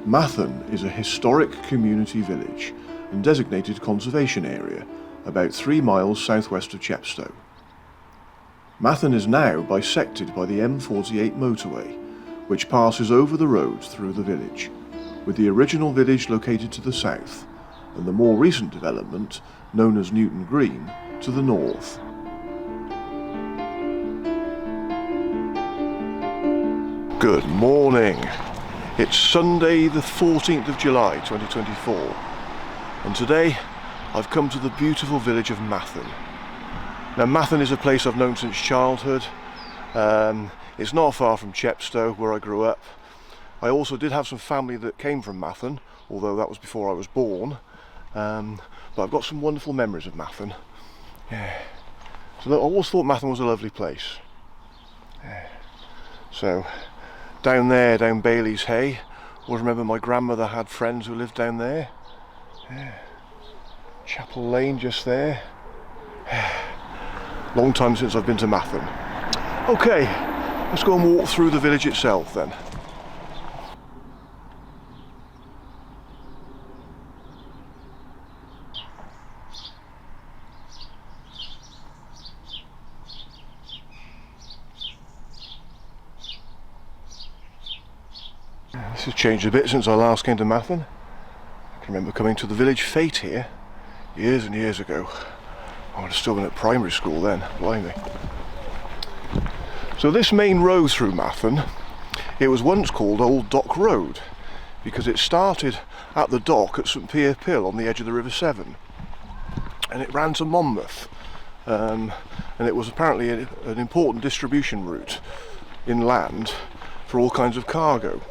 Mathern is a historic community village and designated conservation area about 3 miles southwest of Chepstow. Mathern is now bisected by the M48 motorway, which passes over the road through the village, with the original village located to the south and the more recent development, known as Newton Green, to the north. Good morning. It's Sunday the 14th of July 2024 and today I've come to the beautiful village of Mathern. Now Mathern is a place I've known since childhood. It's not far from Chepstow where I grew up. I also did have some family that came from Mathern, although that was before I was born. But I've got some wonderful memories of Mathern. Yeah. So I always thought Mathern was a lovely place. Yeah. So down there, down Bailey's Hay, I always remember my grandmother had friends who lived down there. Yeah. Chapel Lane just there. Long time since I've been to Mathern. Okay, let's go and walk through the village itself then. This has changed a bit since I last came to Mathern. I can remember coming to the village fete here years and years ago. I would have still been at primary school then, blimey. So this main road through Mathern, it was once called Old Dock Road because it started at the dock at St Pierre Pill on the edge of the River Severn and it ran to Monmouth, and it was apparently an important distribution route inland for all kinds of cargo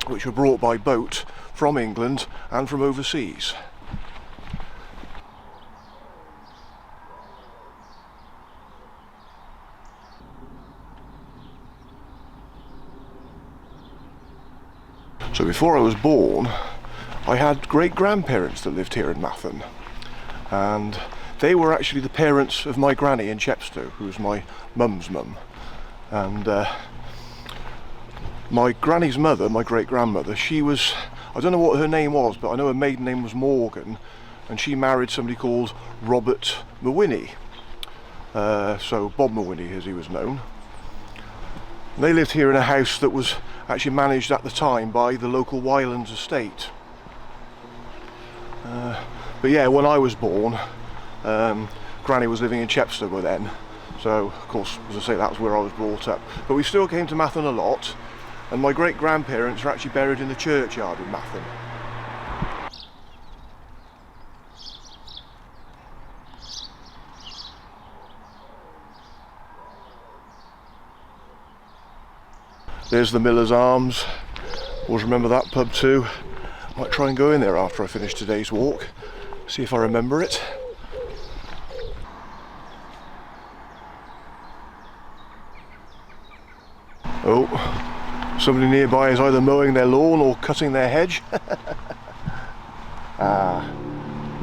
which were brought by boat from England and from overseas. So before I was born, I had great-grandparents that lived here in Mathern, and they were actually the parents of my granny in Chepstow, who was my mum's mum. And my granny's mother, my great-grandmother, she was, I don't know what her name was, but I know her maiden name was Morgan, and she married somebody called Robert Mawhinney, so Bob Mawhinney as he was known. And they lived here in a house that was actually managed at the time by the local Wylands estate. But yeah, when I was born, Granny was living in Chepstow by then, so of course, as I say, that's where I was brought up. But we still came to Mathern a lot, and my great-grandparents are actually buried in the churchyard in Mathern. There's the Miller's Arms. Always remember that pub too. Might try and go in there after I finish today's walk, see if I remember it. Oh, somebody nearby is either mowing their lawn or cutting their hedge.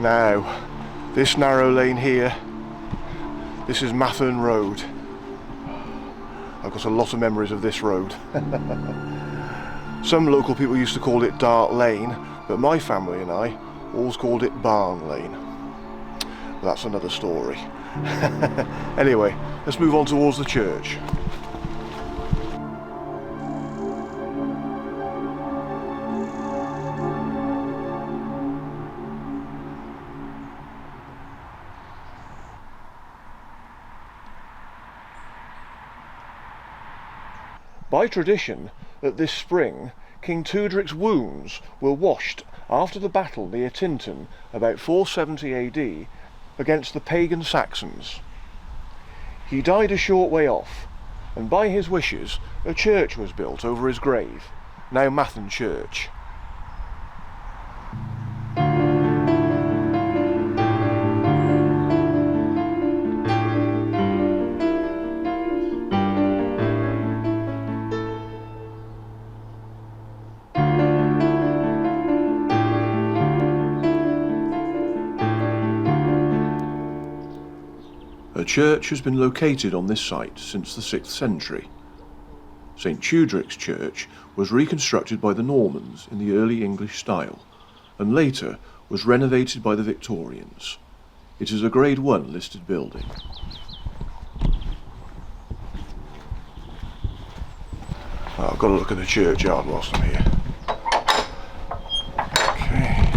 Now, this narrow lane here, this is Mathern Road. I've got a lot of memories of this road. Some local people used to call it Dart Lane, but my family and I always called it Barn Lane. But that's another story. Anyway, let's move on towards the church. By tradition, at this spring, King Tewdric's wounds were washed after the battle near Tintern about 470 AD against the pagan Saxons. He died a short way off, and by his wishes a church was built over his grave, now Mathern Church. A church has been located on this site since the 6th century. St Tewdric's church was reconstructed by the Normans in the early English style and later was renovated by the Victorians. It is a Grade 1 listed building. I've got to look at the churchyard whilst I'm here. Okay.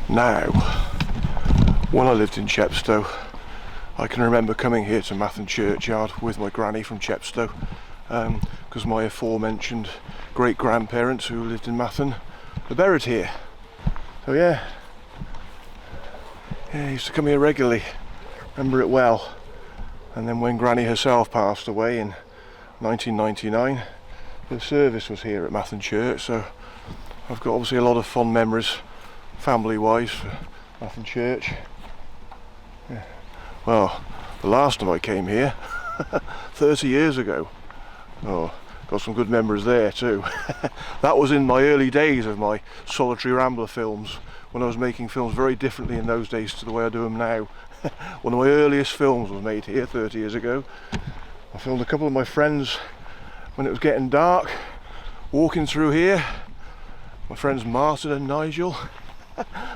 Now, when I lived in Chepstow, I can remember coming here to Mathern churchyard with my granny from Chepstow, because my aforementioned great-grandparents who lived in Mathern are buried here. So yeah, I used to come here regularly, remember it well. And then when Granny herself passed away in 1999, the service was here at Mathern Church, so I've got obviously a lot of fond memories, family-wise, for Mathern Church. Yeah. Well, the last time I came here, 30 years ago, oh, got some good memories there too. That was in my early days of my Solitary Rambler films, when I was making films very differently in those days to the way I do them now. One of my earliest films was made here 30 years ago. I filmed a couple of my friends when it was getting dark, walking through here. My friends Martin and Nigel.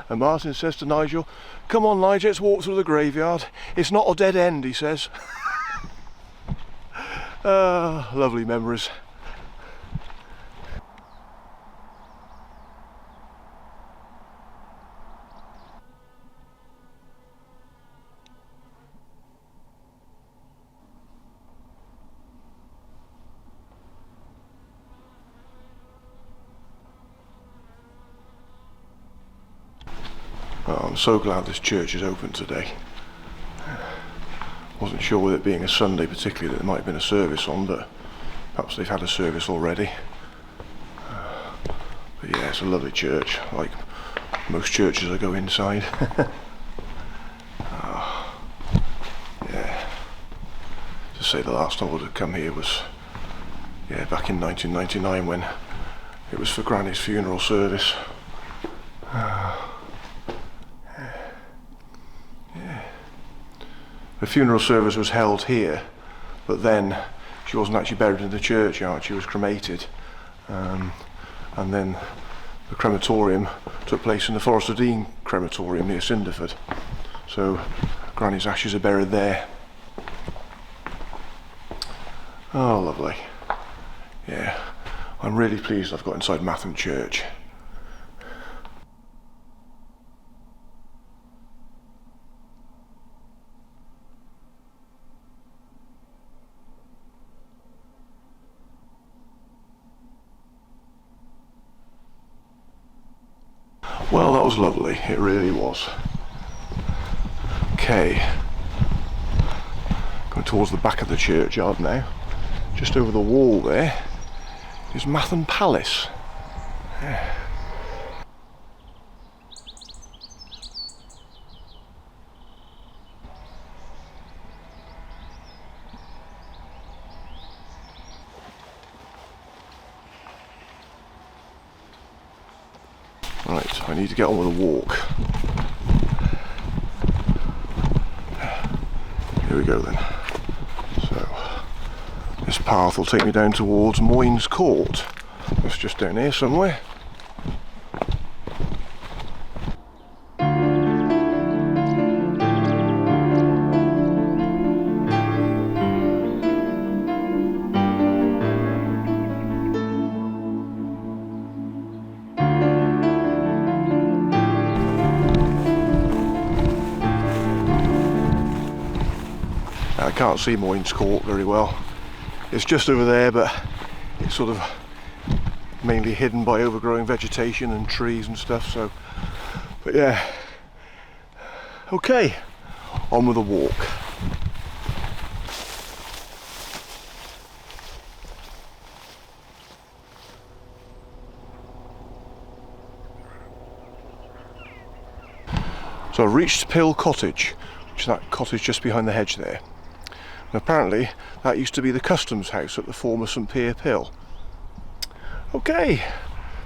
And Martin says to Nigel, "Come on Nigel, let's walk through the graveyard. It's not a dead end," he says. Lovely memories. Oh, I'm so glad this church is open today. Wasn't sure with it being a Sunday particularly that there might have been a service on, but perhaps they've had a service already. But yeah, it's a lovely church, like most churches I go inside. Oh, yeah. To say the last time I would have come here was, yeah, back in 1999 when it was for Granny's funeral service. The funeral service was held here, but then she wasn't actually buried in the churchyard, she was cremated. And then the crematorium took place in the Forest of Dean crematorium near Cinderford. So Granny's ashes are buried there. Oh, lovely. Yeah, I'm really pleased I've got inside Mathern Church. Well, that was lovely, it really was. Okay, going towards the back of the churchyard now. Just over the wall there is Mathern Palace. Yeah. Right, I need to get on with a walk. Here we go then. So, this path will take me down towards Moynes Court. That's just down here somewhere. I can't see Moynes Court very well. It's just over there, but it's sort of mainly hidden by overgrowing vegetation and trees and stuff, so, but yeah. Okay, on with a walk. So I've reached Pill Cottage, which is that cottage just behind the hedge there. And apparently that used to be the customs house at the former St Pierre Pill. Okay,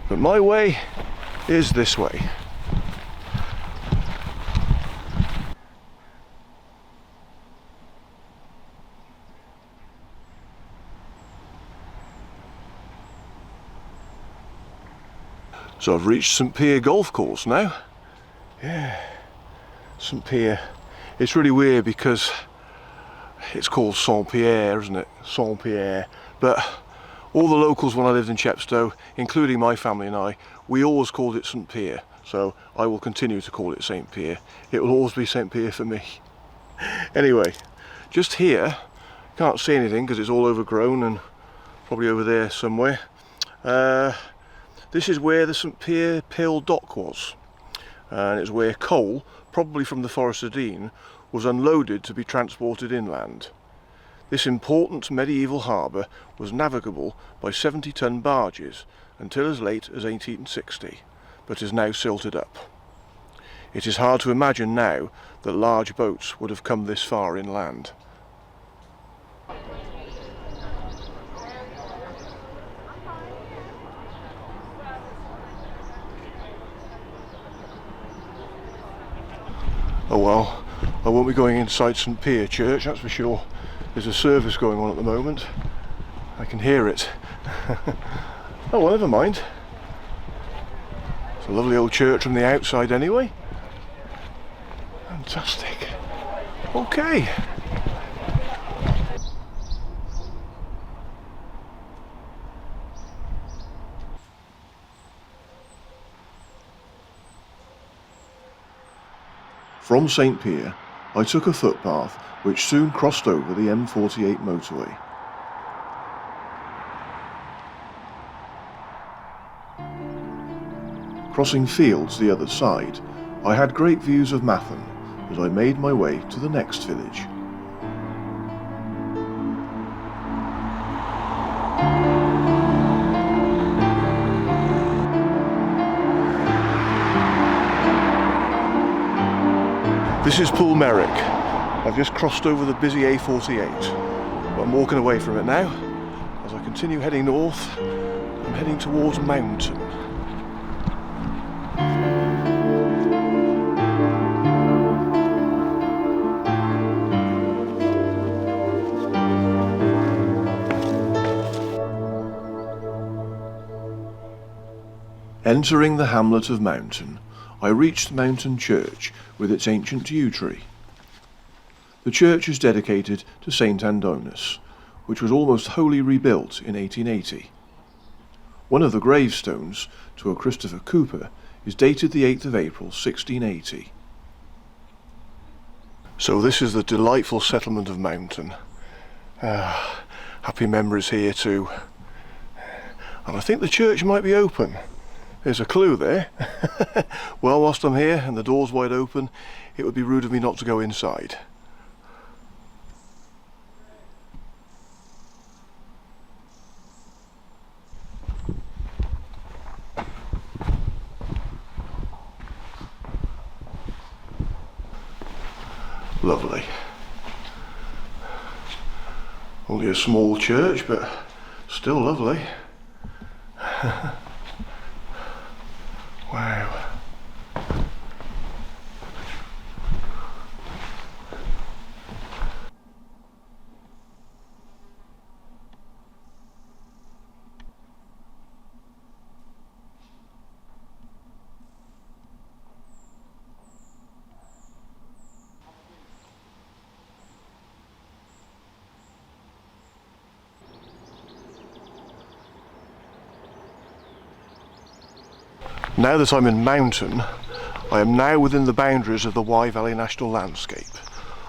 but my way is this way. So I've reached St Pierre golf course now. Yeah, St Pierre. It's really weird because it's called St Pierre, isn't it? St Pierre. But all the locals when I lived in Chepstow, including my family and I, we always called it St Pierre. So I will continue to call it St Pierre. It will always be St Pierre for me. Anyway, just here, can't see anything because it's all overgrown and probably over there somewhere. This is where the St Pierre Pill dock was, and it's where coal, probably from the Forest of Dean, was unloaded to be transported inland. This important medieval harbour was navigable by 70-ton barges until as late as 1860, but is now silted up. It is hard to imagine now that large boats would have come this far inland. Oh well, I won't be going inside St Pierre Church, that's for sure. There's a service going on at the moment. I can hear it. Oh well, never mind. It's a lovely old church from the outside anyway. Fantastic. Okay. From St Pierre, I took a footpath which soon crossed over the M48 motorway. Crossing fields the other side, I had great views of Mathern as I made my way to the next village. This is Pwllmeyric. I've just crossed over the busy A48, but I'm walking away from it now. As I continue heading north, I'm heading towards Mounton. Entering the hamlet of Mounton, I reached Mountain Church with its ancient yew tree. The church is dedicated to St Andonis, which was almost wholly rebuilt in 1880. One of the gravestones, to a Christopher Cooper, is dated the 8th of April 1680. So this is the delightful settlement of Mounton. Happy memories here too. And I think the church might be open. There's a clue there. Well, whilst I'm here and the door's wide open, it would be rude of me not to go inside. Lovely. Only a small church, but still lovely. Wow. Now that I'm in Mountain, I am now within the boundaries of the Wye Valley National Landscape.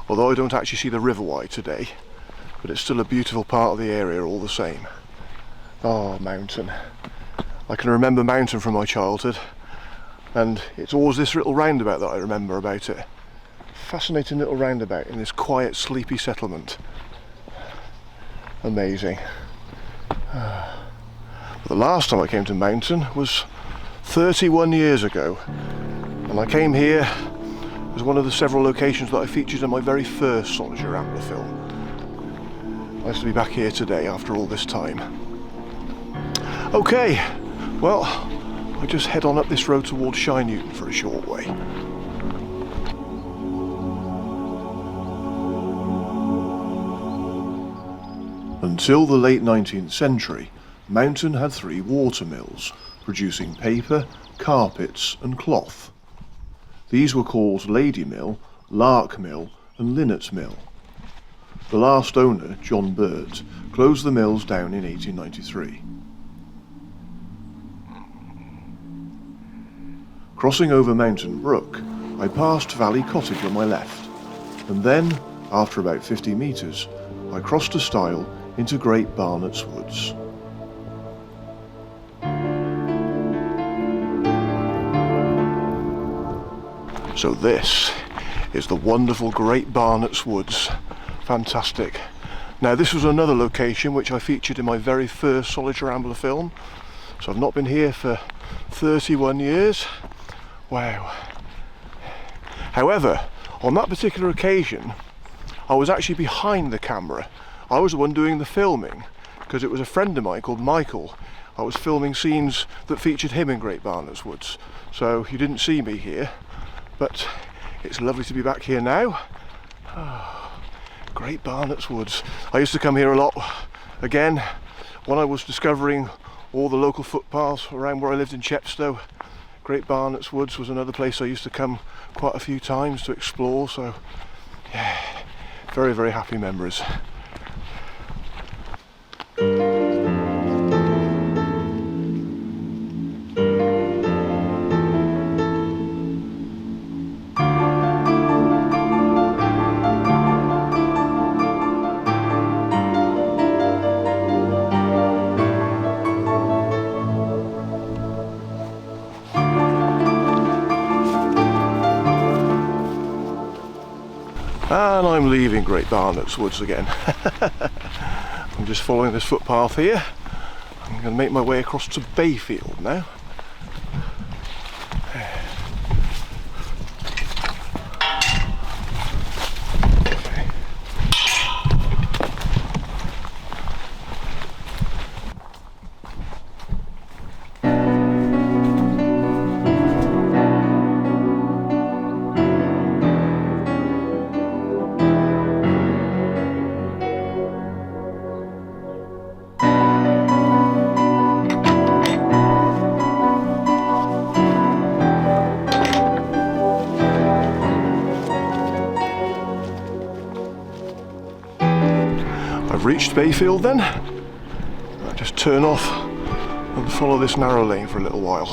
Although I don't actually see the River Wye today, but it's still a beautiful part of the area all the same. Oh, Mountain. I can remember Mountain from my childhood, and it's always this little roundabout that I remember about it. Fascinating little roundabout in this quiet, sleepy settlement. Amazing. But the last time I came to Mountain was 31 years ago, and I came here as one of the several locations that I featured in my very first Solitaire Antler film. Nice to be back here today after all this time. Okay, well, I just head on up this road towards Shire Newton for a short way. Until the late 19th century, Mountain had 3 water mills, producing paper, carpets and cloth. These were called Lady Mill, Lark Mill and Linnet Mill. The last owner, John Burt, closed the mills down in 1893. Crossing over Mountain Brook, I passed Valley Cottage on my left, and then, after about 50 metres, I crossed a stile into Great Barnets Woods. So this is the wonderful Great Barnets Woods. Fantastic. Now this was another location which I featured in my very first Solitary Rambler film. So I've not been here for 31 years. Wow. However, on that particular occasion, I was actually behind the camera. I was the one doing the filming, because it was a friend of mine called Michael. I was filming scenes that featured him in Great Barnets Woods. So you didn't see me here, but it's lovely to be back here now. Oh, Great Barnets Woods. I used to come here a lot, again, when I was discovering all the local footpaths around where I lived in Chepstow. Great Barnets Woods was another place I used to come quite a few times to explore, so yeah, very, very happy memories. And I'm leaving Great Barnets Woods again. I'm just following this footpath here. I'm going to make my way across to Bayfield now. I've reached Bayfield then. I'll just turn off and follow this narrow lane for a little while.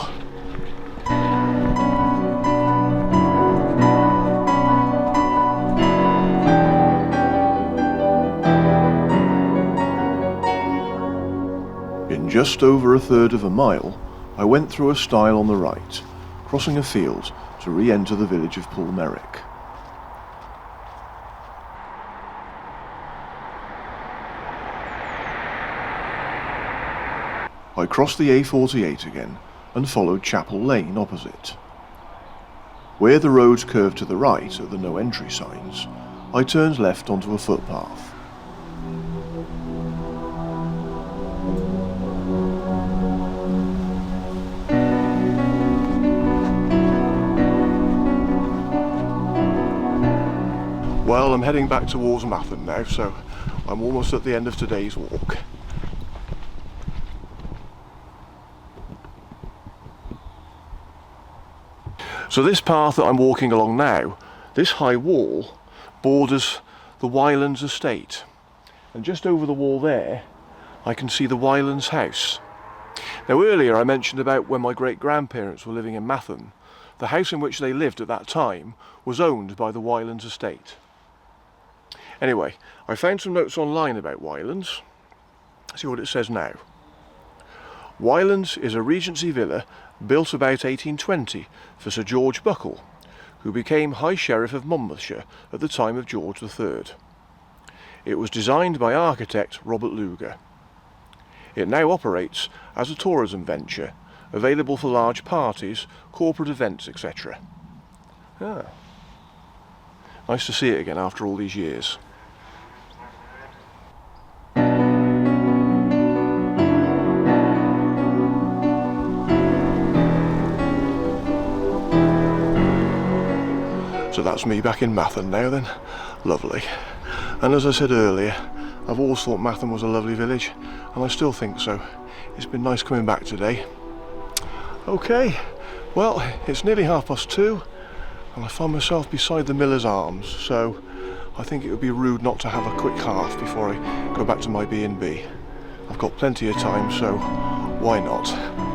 In just over a third of a mile, I went through a stile on the right, crossing a field to re-enter the village of Pwllmeyric. I crossed the A48 again and followed Chapel Lane opposite. Where the roads curved to the right at the no entry signs, I turned left onto a footpath. Well, I'm heading back towards Mathern now, so I'm almost at the end of today's walk. So this path that I'm walking along now, this high wall borders the Wylands estate. And just over the wall there, I can see the Wylands house. Now earlier I mentioned about when my great-grandparents were living in Mathern. The house in which they lived at that time was owned by the Wylands estate. Anyway, I found some notes online about Wylands. Let's see what it says now. Wylands is a Regency villa built about 1820 for Sir George Buckle, who became High Sheriff of Monmouthshire at the time of George III. It was designed by architect Robert Luger. It now operates as a tourism venture, available for large parties, corporate events, etc. Ah. Nice to see it again after all these years. So that's me back in Mathern now then. Lovely. And as I said earlier, I've always thought Mathern was a lovely village, and I still think so. It's been nice coming back today. Okay, well, it's nearly 2:30 and I find myself beside the Miller's Arms, so I think it would be rude not to have a quick half before I go back to my B&B. I've got plenty of time, so why not?